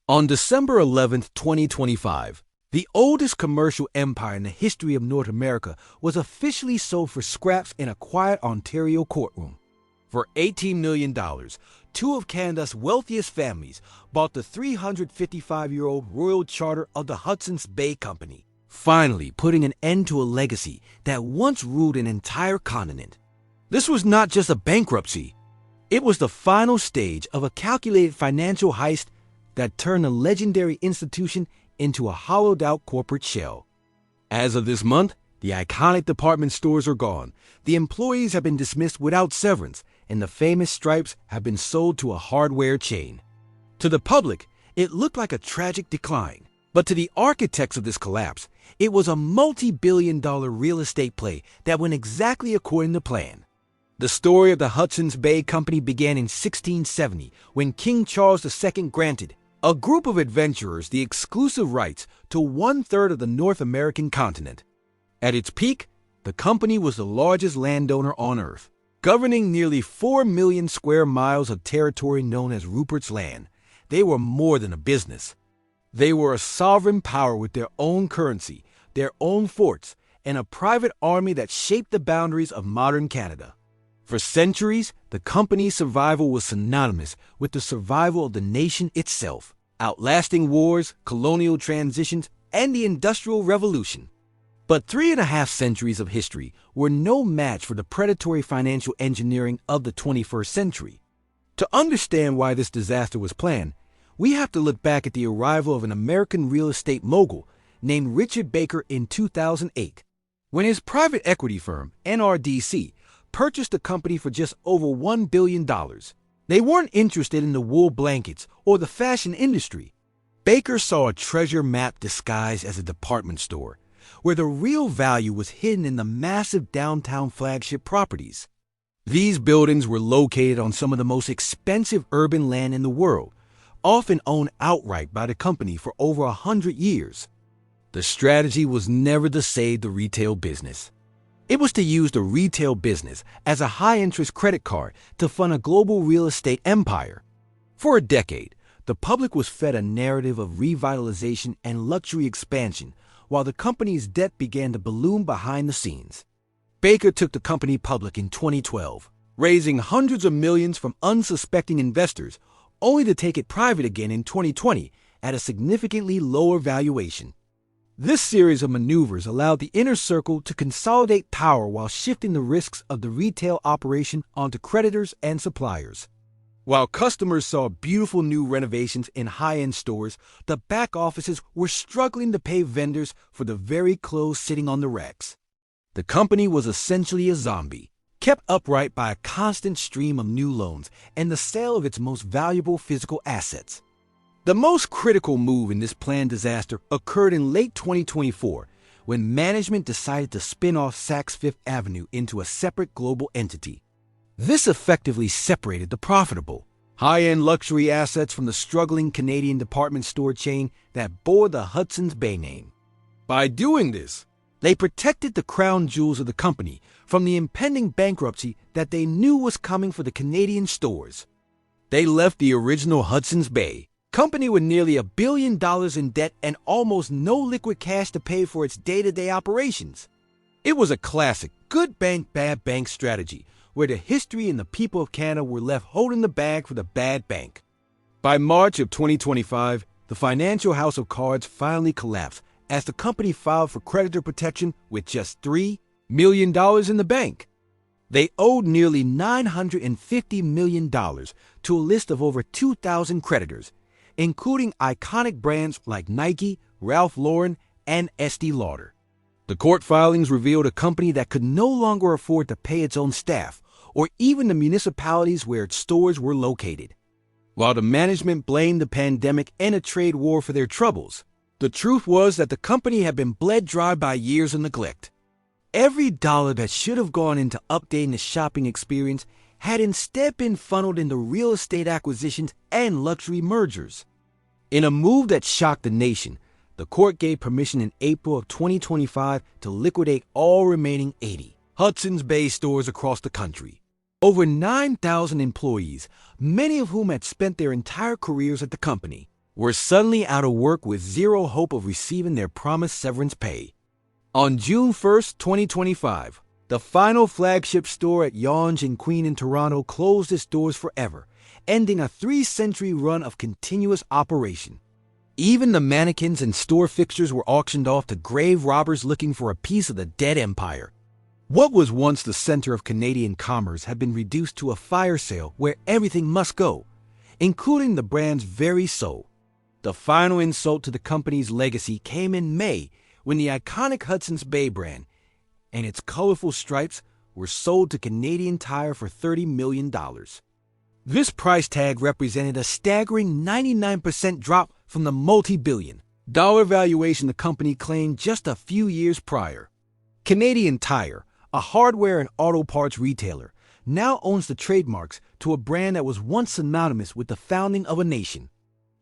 On December 11, 2025, the oldest commercial empire in the history of North America was officially sold for scraps in a quiet Ontario courtroom. For $18 million, two of Canada's wealthiest families bought the 355-year-old royal charter of the Hudson's Bay Company, finally putting an end to a legacy that once ruled an entire continent. This was not just a bankruptcy. It was the final stage of a calculated financial heist that turned a legendary institution into a hollowed-out corporate shell. As of this month, the iconic department stores are gone, the employees have been dismissed without severance, and the famous stripes have been sold to a hardware chain. To the public, it looked like a tragic decline, but to the architects of this collapse, it was a multi-billion-dollar real estate play that went exactly according to plan. The story of the Hudson's Bay Company began in 1670 when King Charles II granted a group of adventurers the exclusive rights to one-third of the North American continent. At its peak, the company was the largest landowner on Earth, governing nearly 4 million square miles of territory known as Rupert's Land. They were more than a business. They were a sovereign power with their own currency, their own forts, and a private army that shaped the boundaries of modern Canada. For centuries, the company's survival was synonymous with the survival of the nation itself, outlasting wars, colonial transitions, and the Industrial Revolution. But 3.5 centuries of history were no match for the predatory financial engineering of the 21st century. To understand why this disaster was planned, we have to look back at the arrival of an American real estate mogul named Richard Baker in 2008, when his private equity firm, NRDC, purchased the company for just over $1 billion. They weren't interested in the wool blankets or the fashion industry. Baker saw a treasure map disguised as a department store, where the real value was hidden in the massive downtown flagship properties. These buildings were located on some of the most expensive urban land in the world, often owned outright by the company for over 100 years. The strategy was never to save the retail business. It was to use the retail business as a high-interest credit card to fund a global real estate empire. For a decade, the public was fed a narrative of revitalization and luxury expansion, while the company's debt began to balloon behind the scenes. Baker took the company public in 2012, raising hundreds of millions from unsuspecting investors, only to take it private again in 2020 at a significantly lower valuation. This series of maneuvers allowed the inner circle to consolidate power while shifting the risks of the retail operation onto creditors and suppliers. While customers saw beautiful new renovations in high-end stores, the back offices were struggling to pay vendors for the very clothes sitting on the racks. The company was essentially a zombie, kept upright by a constant stream of new loans and the sale of its most valuable physical assets. The most critical move in this planned disaster occurred in late 2024 when management decided to spin off Saks Fifth Avenue into a separate global entity. This effectively separated the profitable, high-end luxury assets from the struggling Canadian department store chain that bore the Hudson's Bay name. By doing this, they protected the crown jewels of the company from the impending bankruptcy that they knew was coming for the Canadian stores. They left the original Hudson's Bay Company with nearly $1 billion in debt and almost no liquid cash to pay for its day-to-day operations. It was a classic good bank, bad bank strategy, where the history and the people of Canada were left holding the bag for the bad bank. By March of 2025, the financial house of cards finally collapsed as the company filed for creditor protection with just $3 million in the bank. They owed nearly $950 million to a list of over 2,000 creditors, including iconic brands like Nike, Ralph Lauren, and Estee Lauder. The court filings revealed a company that could no longer afford to pay its own staff, or even the municipalities where its stores were located. While the management blamed the pandemic and a trade war for their troubles, the truth was that the company had been bled dry by years of neglect. Every dollar that should have gone into updating the shopping experience had instead been funneled into real estate acquisitions and luxury mergers. In a move that shocked the nation, the court gave permission in April of 2025 to liquidate all remaining 80 Hudson's Bay stores across the country. Over 9,000 employees, many of whom had spent their entire careers at the company. were suddenly out of work with zero hope of receiving their promised severance pay. On June 1st, 2025, the final flagship store at Yonge and Queen in Toronto closed its doors forever, ending a 3-century run of continuous operation. Even the mannequins and store fixtures were auctioned off to grave robbers looking for a piece of the dead empire. What was once the center of Canadian commerce had been reduced to a fire sale where everything must go, including the brand's very soul. The final insult to the company's legacy came in May when the iconic Hudson's Bay brand and its colorful stripes were sold to Canadian Tire for $30 million. This price tag represented a staggering 99% drop from the multi-billion-dollar valuation the company claimed just a few years prior. Canadian Tire, a hardware and auto parts retailer, now owns the trademarks to a brand that was once synonymous with the founding of a nation.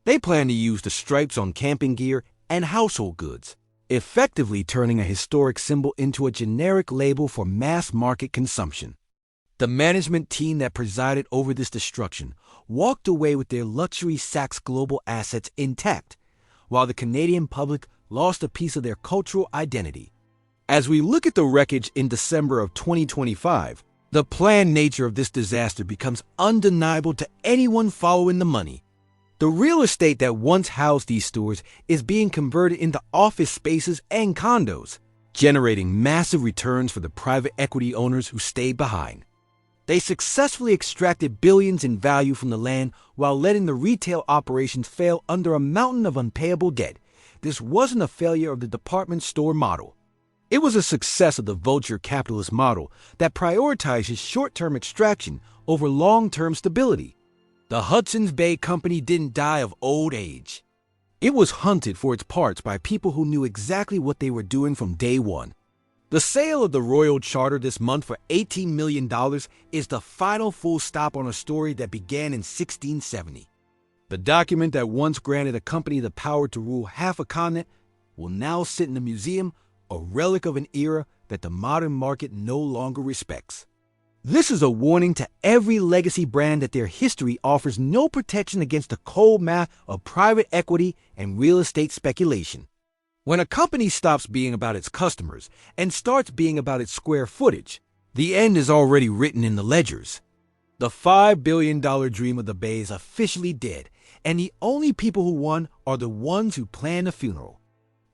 They plan to use the stripes on camping gear and household goods, effectively turning a historic symbol into a generic label for mass-market consumption. The management team that presided over this destruction walked away with their luxury Saks Global assets intact, while the Canadian public lost a piece of their cultural identity. As we look at the wreckage in December of 2025, the planned nature of this disaster becomes undeniable to anyone following the money. The real estate that once housed these stores is being converted into office spaces and condos, generating massive returns for the private equity owners who stayed behind. They successfully extracted billions in value from the land while letting the retail operations fail under a mountain of unpayable debt. This wasn't a failure of the department store model. It was a success of the vulture capitalist model that prioritizes short-term extraction over long-term stability. The Hudson's Bay Company didn't die of old age. It was hunted for its parts by people who knew exactly what they were doing from day one. The sale of the Royal Charter this month for $18 million is the final full stop on a story that began in 1670. The document that once granted a company the power to rule half a continent will now sit in a museum, a relic of an era that the modern market no longer respects. This is a warning to every legacy brand that their history offers no protection against the cold math of private equity and real estate speculation. When a company stops being about its customers and starts being about its square footage, the end is already written in the ledgers. The $5 billion dream of the Bay is officially dead, and the only people who won are the ones who plan the funeral.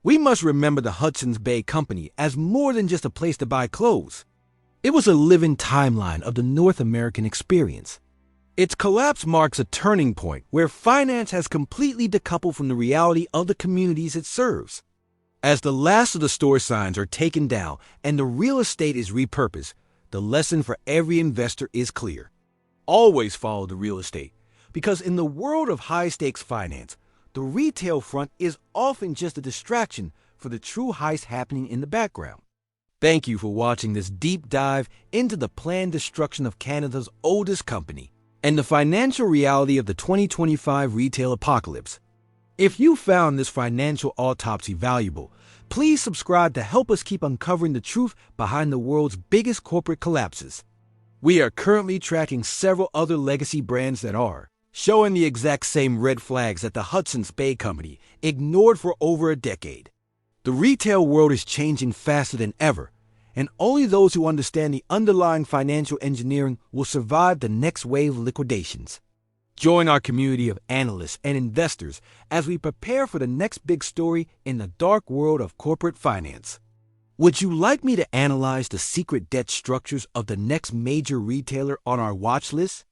We must remember the Hudson's Bay Company as more than just a place to buy clothes. It was a living timeline of the North American experience. Its collapse marks a turning point where finance has completely decoupled from the reality of the communities it serves. As the last of the store signs are taken down and the real estate is repurposed, the lesson for every investor is clear. Always follow the real estate, because in the world of high-stakes finance, the retail front is often just a distraction for the true heist happening in the background. Thank you for watching this deep dive into the planned destruction of Canada's oldest company and the financial reality of the 2025 retail apocalypse. If you found this financial autopsy valuable, please subscribe to help us keep uncovering the truth behind the world's biggest corporate collapses. We are currently tracking several other legacy brands that are showing the exact same red flags that the Hudson's Bay Company ignored for over a decade. The retail world is changing faster than ever, and only those who understand the underlying financial engineering will survive the next wave of liquidations. Join our community of analysts and investors as we prepare for the next big story in the dark world of corporate finance. Would you like me to analyze the secret debt structures of the next major retailer on our watch list?